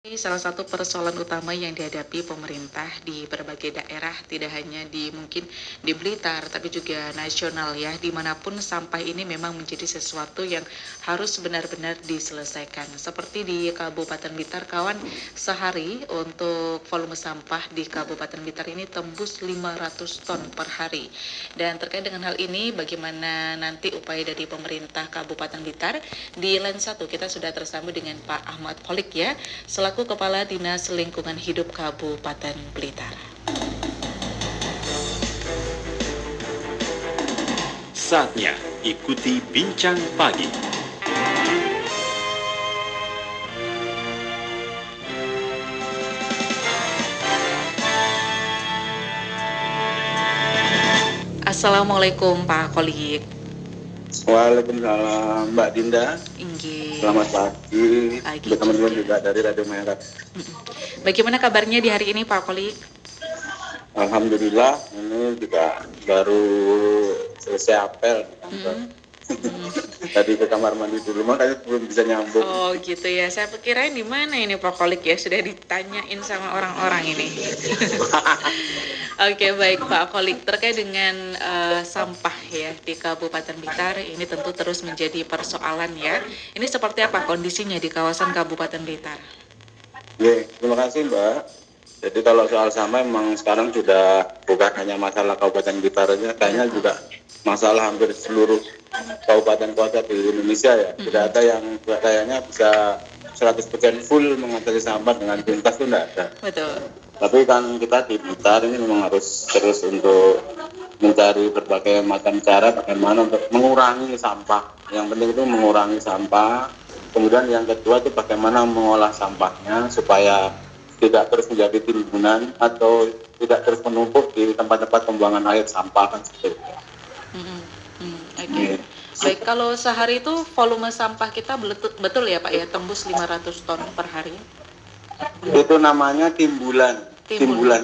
Ini salah satu persoalan utama yang dihadapi pemerintah di berbagai daerah, tidak hanya mungkin di Blitar, tapi juga nasional ya, dimanapun sampah ini memang menjadi sesuatu yang harus benar-benar diselesaikan. Seperti di Kabupaten Blitar, kawan, sehari untuk volume sampah di Kabupaten Blitar ini tembus 500 ton per hari. Dan terkait dengan hal ini, bagaimana nanti upaya dari pemerintah Kabupaten Blitar? Di line 1 kita sudah tersambung dengan Pak Ahmad Kholik ya, selaku Kepala Dinas Lingkungan Hidup Kabupaten Blitar. Saatnya ikuti Bincang Pagi. Assalamualaikum Pak Kholik. Waalaikumsalam Mbak Dinda. Inggih. Selamat pagi. Pagi Teman-teman juga. juga dari Radio Merah. Bagaimana kabarnya di hari ini Pak Kholik? Alhamdulillah, ini juga baru selesai apel. Tadi ke kamar mandi dulu, makanya belum bisa nyambung. Oh gitu ya, saya kirain di mana ini Pak Kholik ya, sudah ditanyain sama orang-orang ini. Oke baik Pak Kholik, terkait dengan sampah ya di Kabupaten Blitar, ini tentu terus menjadi persoalan ya. Ini seperti apa kondisinya di kawasan Kabupaten Blitar? Oke, terima kasih Mbak. Jadi kalau soal sampah memang sekarang sudah bukan hanya masalah Kabupaten Blitar aja, kayaknya juga masalah hampir seluruh kabupaten kota di Indonesia ya. Tidak ada yang kayaknya bisa 100% full mengatasi sampah dengan tuntas itu tidak ada. Betul. Tapi kan kita di Blitar ini memang harus terus untuk mencari berbagai macam cara bagaimana untuk mengurangi sampah. Yang penting itu mengurangi sampah. Kemudian yang kedua itu bagaimana mengolah sampahnya supaya tidak terus menjadi timbunan atau tidak terus menumpuk di tempat-tempat pembuangan air sampah kan seperti itu. Oke. Baik, kalau sehari itu volume sampah kita betul ya Pak ya, tembus 500 ton per hari? Itu namanya timbulan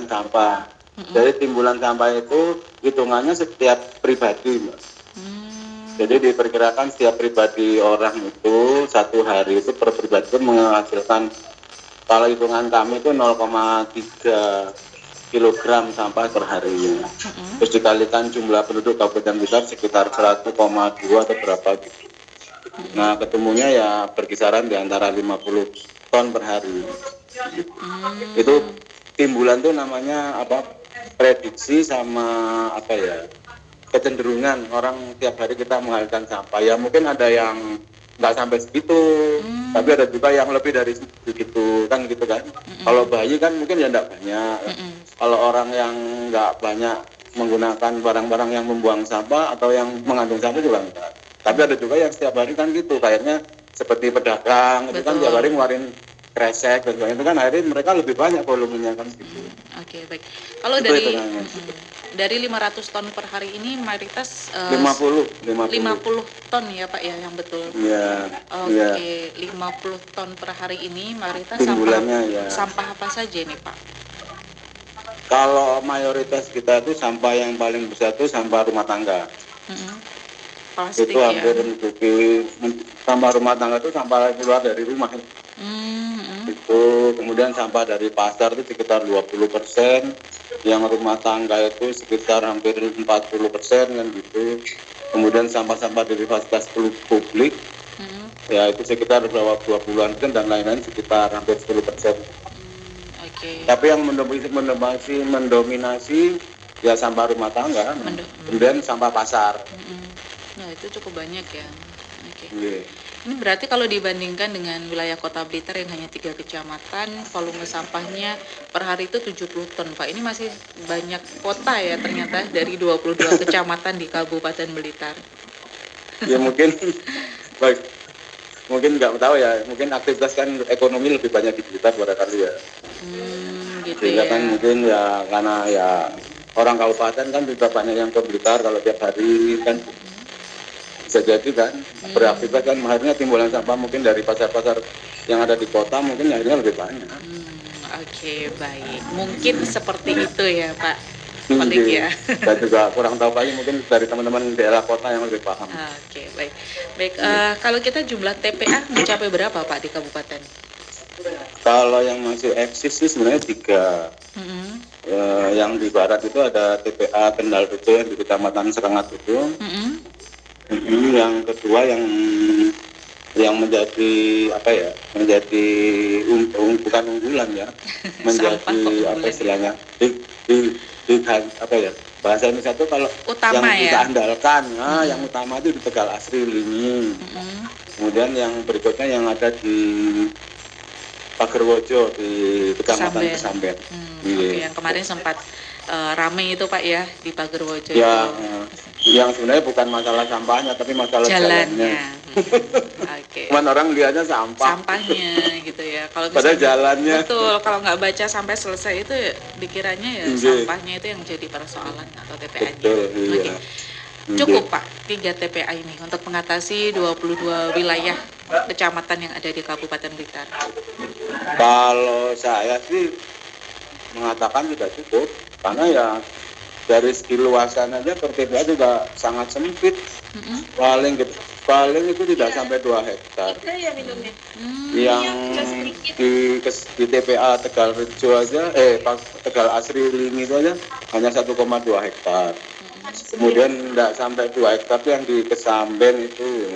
sampah. Jadi timbulan sampah itu hitungannya setiap pribadi, Mbak. Jadi diperkirakan setiap pribadi orang itu satu hari itu per pribadi itu menghasilkan, kalau hitungan kami itu 0,3 kilogram sampah per hari. Terus dikalikan jumlah penduduk Kabupaten Blitar sekitar 1,2 atau berapa gitu. Nah ketemunya ya berkisaran di antara 50 ton per hari. Itu timbulan tuh namanya apa? Prediksi sama apa ya? Kecenderungan orang tiap hari kita mengalirkan sampah. Ya mungkin ada yang nggak sampai segitu, tapi ada juga yang lebih dari segitu kan gitu kan. Kalau bayi kan mungkin ya nggak banyak. Kalau orang yang nggak banyak menggunakan barang-barang yang membuang sampah atau yang mengandung sampah juga enggak. Tapi ada juga yang setiap hari kan gitu, kayaknya seperti pedagang itu kan tiap hari ngeluarin kresek dan sebagainya, itu kan akhirnya mereka lebih banyak volumenya kan gitu. Oke, baik. Kalau dari 500 ton per hari ini mayoritas 50 ton ya Pak ya, yang betul. Iya. Oke, 50 ton per hari ini mayoritas sampah apa saja nih Pak? Kalau mayoritas kita itu sampah yang paling besar itu sampah rumah tangga. Plastik itu hampir mencukupi sampah rumah tangga itu sampah keluar dari rumah. Itu kemudian sampah dari pasar itu sekitar 20%, yang rumah tangga itu sekitar hampir 40% kan gitu. Kemudian sampah-sampah dari fasilitas publik ya itu sekitar berapa 20-an% dan lain-lain sekitar hampir 10%. Tapi yang mendominasi ya sampah rumah tangga, kemudian sampah pasar. Nah itu cukup banyak ya. Ini berarti kalau dibandingkan dengan wilayah Kota Blitar yang hanya 3 kecamatan, volume sampahnya per hari itu 70 ton Pak. Ini masih banyak kota ya ternyata dari 22 kecamatan di Kabupaten Blitar. Ya mungkin baik. Mungkin nggak tahu ya, mungkin aktivitas kan ekonomi lebih banyak di Blitar barangkali ya. Gitu sehingga ya. kan mungkin ya karena ya orang kabupaten kan juga banyak yang ke Blitar kalau tiap hari kan bisa jadi kan beraktivitas kan akhirnya timbulan sampah mungkin dari pasar-pasar yang ada di kota mungkin akhirnya lebih banyak. Oke, baik. Mungkin seperti itu ya Pak Kholik ya. Saya juga kurang tahu lagi, mungkin dari teman-teman daerah kota yang lebih paham. Oke, baik. Baik, kalau kita jumlah TPA mencapai berapa Pak di kabupaten? Kalau yang masih eksis sih sebenarnya 3. Mm-mm. Yang di barat itu ada TPA Kendal itu yang di Kecamatan Serengat itu. Mm-mm. Yang kedua yang menjadi apa ya? Menjadi bukan unggulan ya. Sampah kok Menjadi apa unggulan. istilahnya? Apa ya? Bahasa Indonesia itu kalau Utama yang kita ya. andalkan, yang utama itu di Tegal Asri Linyi. Mm-mm. Kemudian yang berikutnya yang ada di Pagerwojo di Kecamatan Kesamben. Oke, yang kemarin sempat rame itu Pak ya di Pagerwojo Ya, itu. yang sebenarnya bukan masalah sampahnya, tapi masalah jalannya. Oke. Cuman orang lihatnya sampah. Sampahnya gitu ya. Kalau Padahal misalnya jalannya. betul, kalau nggak baca sampai selesai itu dikiranya ya sampahnya itu yang jadi persoalan atau TPA-nya. Betul, iya. Oke. Cukup Pak, 3 TPA ini untuk mengatasi 22 wilayah kecamatan yang ada di Kabupaten Blitar. Kalau saya sih mengatakan tidak cukup, karena ya dari segi luasan aja per TPA juga sangat sempit. Paling itu tidak sampai 2 hektar. Yang di TPA Tegal Rejo aja, Tegal Asri Linyi itu aja hanya 1,2 hektar. Kemudian tidak sampai 2 hektar itu yang di Kesamben itu.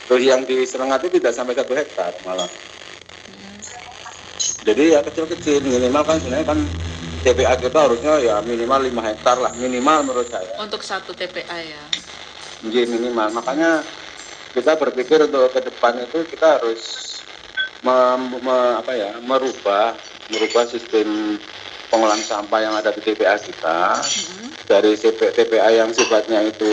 Terus yang di Serengat itu tidak sampai 1 hektar malah. Jadi ya kecil-kecil, minimal kan sebenarnya kan TPA kita harusnya ya minimal 5 hektar lah, minimal menurut saya. Untuk 1 TPA ya. Jadi minimal, makanya kita berpikir untuk ke depan itu kita harus merubah sistem pengolahan sampah yang ada di TPA kita. Dari TPA yang sifatnya itu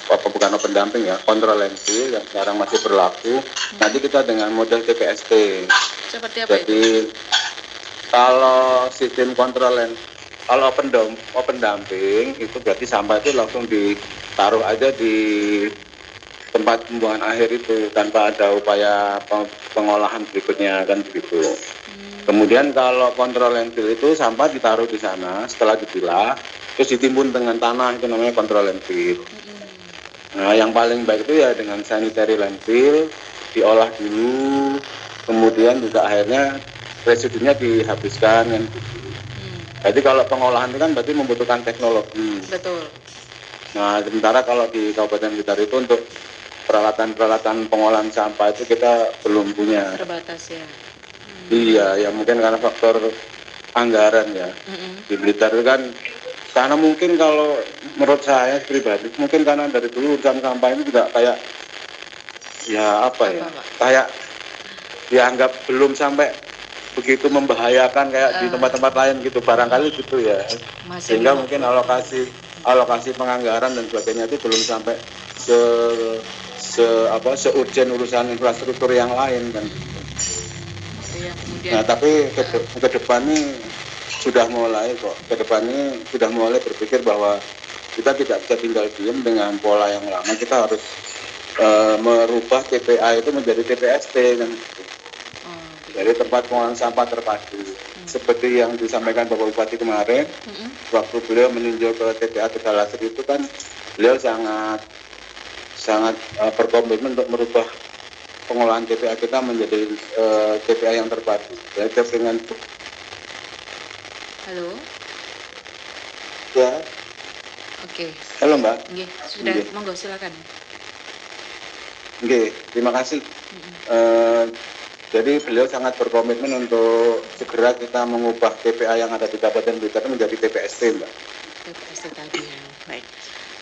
bukan open dumping ya, kontrol landfill yang sekarang masih berlaku. Nanti kita dengan model TPST. Seperti apa Jadi itu? kalau sistem kontrol kalau open dumping itu berarti sampah itu langsung ditaruh aja di tempat pembuangan akhir itu tanpa ada upaya pengolahan berikutnya kan begitu. Kemudian kalau kontrol landfill itu sampah ditaruh di sana setelah dipilah terus ditimbun dengan tanah, itu namanya kontrol landfill. Nah yang paling baik itu ya dengan sanitary landfill, diolah dulu, kemudian juga akhirnya residunya dihabiskan kan. Jadi kalau pengolahan itu kan berarti membutuhkan teknologi. Betul. Nah sementara kalau di Kabupaten Blitar itu untuk peralatan pengolahan sampah itu kita belum punya. Terbatas ya. Iya, ya mungkin karena faktor anggaran ya. Di Blitar itu kan, karena mungkin kalau menurut saya pribadi, mungkin karena dari dulu urusan sampah ini juga kayak, ya apa ya, kayak dianggap belum sampai begitu membahayakan kayak di tempat-tempat lain gitu, barangkali gitu ya. Sehingga mungkin alokasi penganggaran dan sebagainya itu belum sampai se-urgen urusan infrastruktur yang lain kan. Nah tapi ke depan ini sudah mulai kok, ke depan ini sudah mulai berpikir bahwa kita tidak bisa tinggal diam dengan pola yang lama, kita harus merubah TPA itu menjadi TPST kan. Dari tempat pengolahan sampah terpadu. Seperti yang disampaikan Bapak Bupati kemarin, waktu beliau meninjau ke TPA Tegal Asri itu kan beliau sangat berkomitmen untuk merubah pengolahan TPA kita menjadi TPA yang terpadu. Jadi dengan Halo. Ya. Oke. Halo Mbak. Nggih, sudah monggo silakan. Oke, terima kasih. Jadi beliau sangat berkomitmen untuk segera kita mengubah TPA yang ada di Kabupaten Blitar menjadi TPST, Mbak. TPST tadi ya, baik.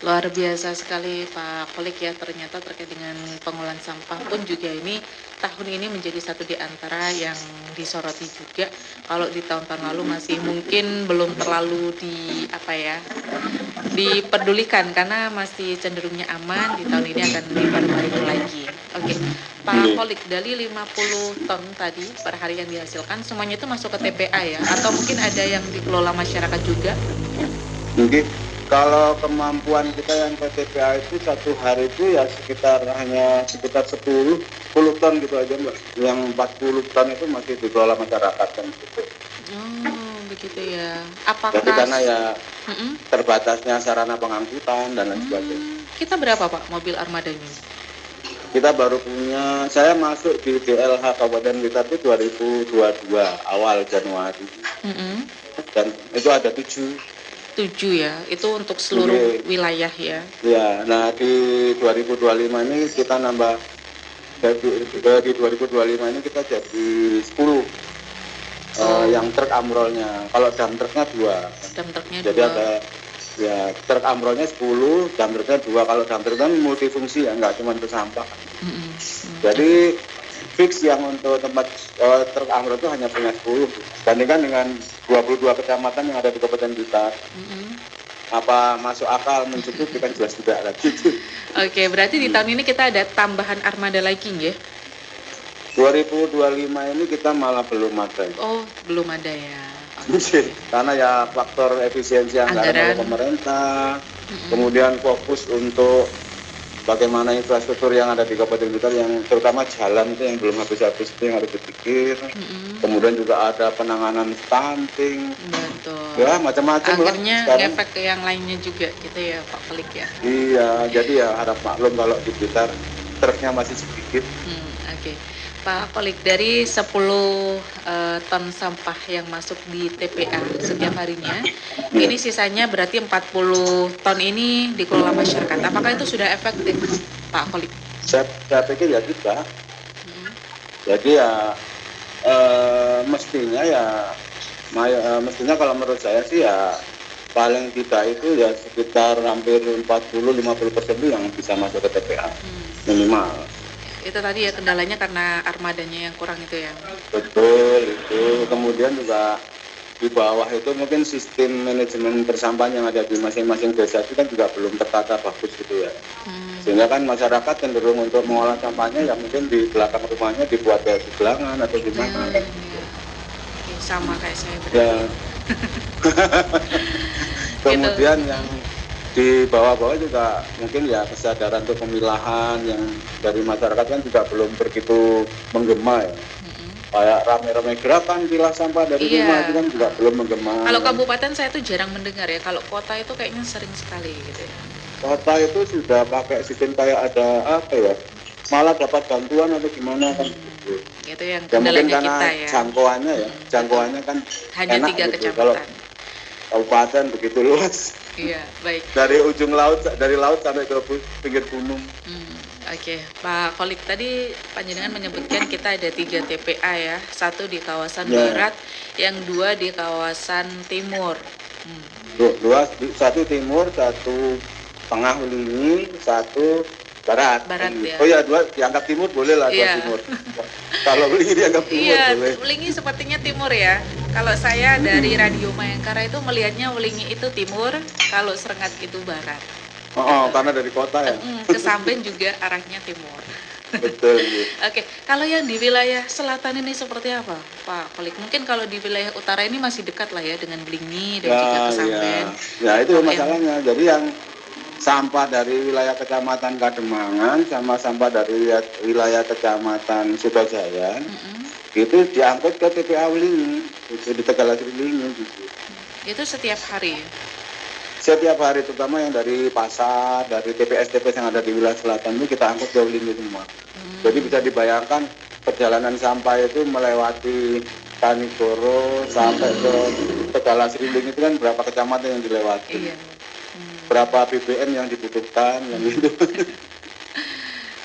Luar biasa sekali Pak Kolik ya, ternyata terkait dengan pengolahan sampah pun juga ini tahun ini menjadi satu di antara yang disoroti juga. Kalau di tahun-tahun lalu masih mungkin belum terlalu dipedulikan karena masih cenderungnya aman, di tahun ini akan diperbaiki lagi. Oke, Pak Kolik, dari 50 ton tadi per hari yang dihasilkan semuanya itu masuk ke TPA ya, atau mungkin ada yang dikelola masyarakat juga? Mungkin kalau kemampuan kita yang ke TPA itu satu hari itu ya sekitar 10 ton gitu aja Mbak. Yang 40 ton itu masih dikelola masyarakat kan gitu. Oh begitu ya. Apakah? Jadi karena ya terbatasnya sarana pengangkutan dan lain sebagainya. Kita berapa Pak mobil armadanya? kita baru punya, saya masuk di DLH Kabupaten Blitar itu 2022 awal Januari. Dan itu ada 7 ya, itu untuk seluruh wilayah ya. Ya, nah di 2025 ini kita nambah, di 2025 ini kita jadi 10 yang truk amrolnya. Kalau dump truknya 2. Dump truknya 2. Jadi ada ya truk amrolnya 10, dump truknya 2. Kalau dump truk kan multifungsi ya, nggak cuma untuk sampah. Jadi fix yang untuk tempat truk amrol itu hanya punya 10. Bandingkan dengan 22 kecamatan yang ada di Kabupaten Blitar. Apa masuk akal, mencukupi, kan jelas tidak lagi. Oke, berarti di tahun ini kita ada tambahan armada lagi ya? 2025 ini kita malah belum ada. Oh, belum ada ya. Karena ya faktor efisiensi anggaran oleh pemerintah, kemudian fokus untuk bagaimana infrastruktur yang ada di Kabupaten Blitar, yang terutama jalan itu yang belum habis-habis itu yang harus dipikir. Kemudian juga ada penanganan stunting. Betul. Ya macam-macam lah. Akhirnya ngefek ke yang lainnya juga gitu ya Pak Kolik ya. Iya, jadi ya harap maklum kalau di Blitar truknya masih sedikit. Oke. Pak Kolik, dari 10 ton sampah yang masuk di TPA setiap harinya, ini sisanya berarti 40 ton ini dikelola masyarakat. Apakah itu sudah efektif, Pak Kolik? Saya pikir ya tidak. Jadi ya mestinya kalau menurut saya sih ya paling tidak itu ya sekitar hampir 40-50% itu yang bisa masuk ke TPA minimal. Itu tadi ya kendalanya karena armadanya yang kurang itu ya. Betul itu. Kemudian juga di bawah itu mungkin sistem manajemen persampahan yang ada di masing-masing desa itu kan juga belum tertata bagus gitu ya. Sehingga kan masyarakat cenderung untuk mengolah sampahnya ya mungkin di belakang rumahnya dibuat kayak gelangan atau gimana kan. Sama kayak saya berarti. Ya. Kemudian yang di bawah-bawah juga mungkin ya kesadaran untuk pemilahan yang dari masyarakat kan juga belum begitu menggema ya. Kayak rame-rame gerakan pilah sampah dari rumah itu kan juga belum menggema. Kalau kabupaten saya tuh jarang mendengar ya, kalau kota itu kayaknya sering sekali gitu ya. Kota itu sudah pakai sistem kayak ada apa ya, malah dapat bantuan atau gimana kan gitu. Itu yang Ya mungkin kendalanya karena kita ya. jangkauannya kan hanya enak 3 gitu. kecamatan. Kalau kabupaten begitu luas. Iya, baik. Dari ujung laut, dari laut sampai ke pinggir gunung. Oke, Pak Kolik, tadi panjenengan menyebutkan kita ada 3 TPA ya, 1 di kawasan barat, yang 2 di kawasan timur. 1 timur, 1 tengah Ulingi, 1 barat. Barat ya. Oh ya, 2 dianggap timur boleh lah, 2 timur. Kalau Ulingi dianggap timur boleh. Iya, Ulingi sepertinya timur ya. Kalau saya dari Radio Mayangkara itu melihatnya Ulingi itu timur, kalau Serengat itu barat. Karena dari kota ya. Ke Samben juga arahnya timur. Betul. Gitu. Oke, kalau yang di wilayah selatan ini seperti apa, Pak Kolik? Mungkin kalau di wilayah utara ini masih dekat lah ya dengan Belingi dan juga ke Samben. Ya itu masalahnya. Jadi yang sampah dari wilayah Kecamatan Kademangan sama sampah dari wilayah Kecamatan Sukajaya itu diangkut ke TPA Ulingi, itu di Tegalasri Ulingi gitu. Itu setiap hari? Setiap hari, terutama yang dari pasar, dari TPS-TPS yang ada di wilayah selatan itu kita angkut ke Ulingi semua. Jadi bisa dibayangkan perjalanan sampah itu melewati Kanigoro sampai ke Tegalasri Ulingi itu kan berapa kecamatan yang dilewati. Iya. Berapa BBM yang dibutuhkan yang gitu.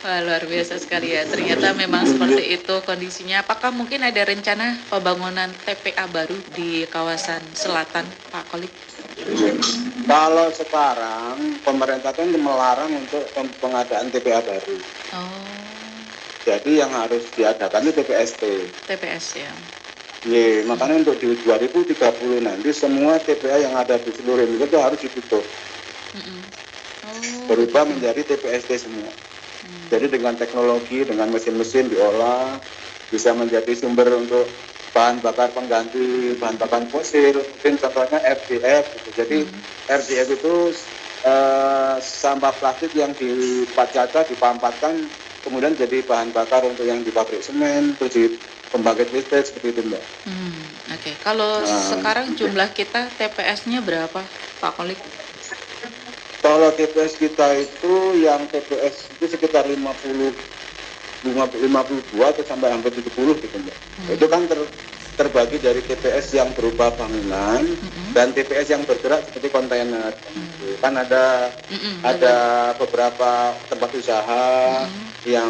Wah, luar biasa sekali ya. Ternyata memang seperti itu kondisinya. Apakah mungkin ada rencana pembangunan TPA baru di kawasan selatan, Pak Kolik? Kalau sekarang pemerintah kan melarang untuk pengadaan TPA baru. Jadi yang harus diadakan itu TPST. TPS ya. Iya, makanya untuk di 2030 nanti semua TPA yang ada di seluruh Indonesia itu harus ditutup. Berubah menjadi TPST semua. Jadi dengan teknologi, dengan mesin-mesin diolah, bisa menjadi sumber untuk bahan bakar pengganti bahan bakar fosil. Mungkin contohnya RDF gitu. Jadi RDF itu sampah plastik yang dipampatkan kemudian jadi bahan bakar untuk yang di pabrik semen, terus di pembangkit listrik seperti itu, Mbak. Oke. Kalau sekarang jumlah kita TPS-nya berapa, Pak Kolik? Kalau TPS kita itu yang TPS itu sekitar 50 52 atau sampai hampir 70 gitu Mbak. Itu kan terbagi dari TPS yang berupa bangunan dan TPS yang bergerak seperti kontainer. Kan ada beberapa tempat usaha yang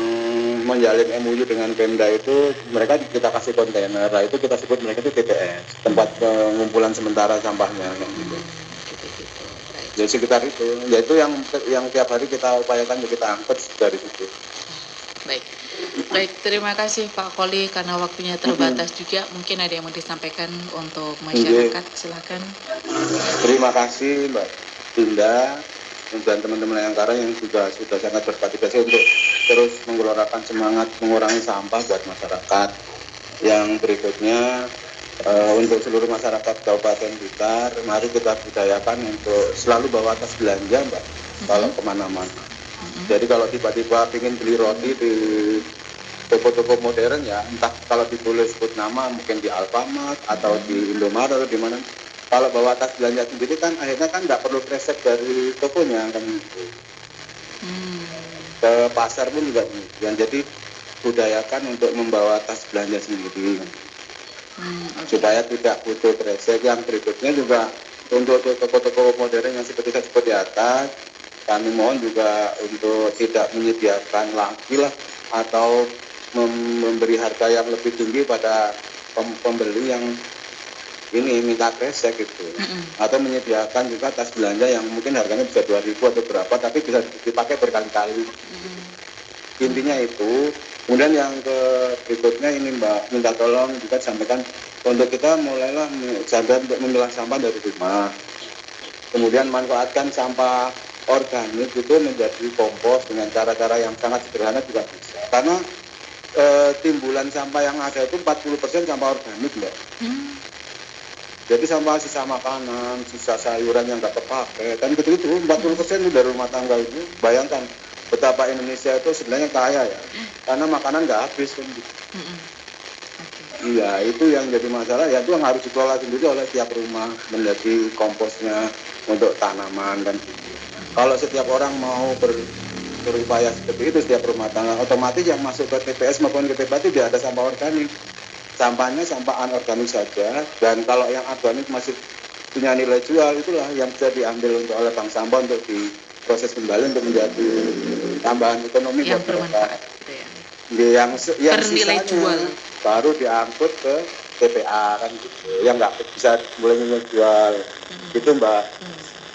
menjalin MOU dengan Pemda itu, mereka kita kasih kontainer. Nah, itu kita sebut mereka itu TPS, tempat pengumpulan sementara sampahnya gitu. Jadi sekitar itu, yaitu yang tiap hari kita upayakan untuk kita angkut dari situ. Baik, terima kasih Pak Koli karena waktunya terbatas juga. Mungkin ada yang mau disampaikan untuk masyarakat, silakan. Terima kasih Mbak Dinda dan teman-teman Ayangkara yang juga sudah sangat berpartisipasi untuk terus menggelorakan semangat mengurangi sampah buat masyarakat. Yang berikutnya untuk seluruh masyarakat Kabupaten Blitar, mari kita budayakan untuk selalu bawa tas belanja Mbak, kalau kemana-mana. Jadi kalau tiba-tiba ingin beli roti di toko-toko modern ya, entah kalau ditulis sebut nama mungkin di Alfamart atau di Indomaret atau di mana. Kalau bawa tas belanja sendiri kan akhirnya kan nggak perlu kresek dari tokonya kan gitu. Ke pasar pun juga demikian. Jadi budayakan untuk membawa tas belanja sendiri. Supaya tidak butuh kresek. Yang berikutnya juga untuk toko-toko modern yang seperti saya sebut di atas, kami mohon juga untuk tidak menyediakan lagi lah atau memberi harga yang lebih tinggi pada pembeli yang ini minta kresek gitu, atau menyediakan juga tas belanja yang mungkin harganya bisa 2.000 atau berapa tapi bisa dipakai berkali-kali. Intinya itu. Kemudian yang berikutnya ini Mbak, minta tolong juga sampaikan untuk kita mulailah sadar untuk memilah sampah dari rumah, kemudian manfaatkan sampah organik itu menjadi kompos dengan cara-cara yang sangat sederhana juga bisa, karena timbulan sampah yang ada itu 40% sampah organik Mbak. Jadi sampah sisa makanan, sisa sayuran yang nggak terpakai, kan gitu-gitu 40% itu dari rumah tangga itu. Bayangkan betapa Indonesia itu sebenarnya kaya ya, karena makanan nggak habis kan gitu. Iya, itu yang jadi masalah, ya itu yang harus dikelola sendiri oleh tiap rumah menjadi komposnya untuk tanaman kan gitu. Kalau setiap orang mau berupaya seperti itu setiap rumah tangga, otomatis yang masuk ke TPS maupun ke TPA itu tidak ada sampah organik. Sampahnya sampah anorganik saja, dan kalau yang organik masih punya nilai jual, itulah yang bisa diambil oleh bank sampah untuk diproses kembali untuk menjadi tambahan ekonomi yang buat bermanfaat mereka. Yang bernilai sisanya jual baru diangkut ke TPA kan gitu, yang nggak bisa boleh nilai jual gitu Mbak.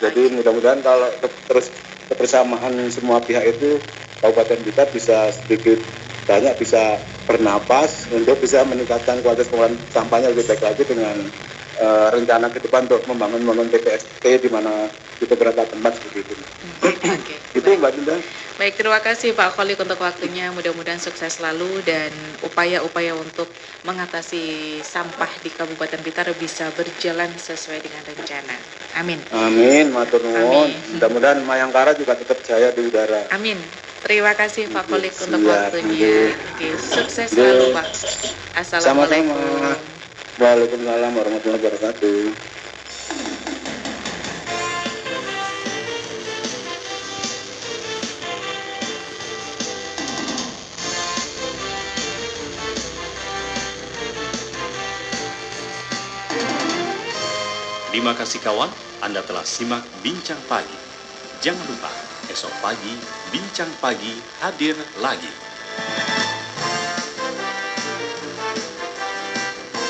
Jadi mudah-mudahan kalau terus kebersamaan semua pihak itu, Kabupaten Blitar bisa sedikit banyak bisa bernapas untuk bisa meningkatkan kualitas pengelolaan sampahnya lebih baik lagi dengan rencana ke depan untuk membangun TPST di mana di beberapa tempat seperti itu. Itu Mbak Dinda. Baik, terima kasih Pak Kholik untuk waktunya. Mudah-mudahan sukses selalu dan upaya-upaya untuk mengatasi sampah di Kabupaten Blitar bisa berjalan sesuai dengan rencana. Amin. Amin, matur nuwun. Mudah-mudahan Mayangkara juga tetap jaya di udara. Amin. Terima kasih Pak Kholik untuk waktunya. Sukses selalu Pak. Assalamualaikum. Sama-sama. Waalaikumsalam warahmatullahi wabarakatuh. Terima kasih kawan, Anda telah simak Bincang Pagi. Jangan lupa, esok pagi Bincang Pagi hadir lagi.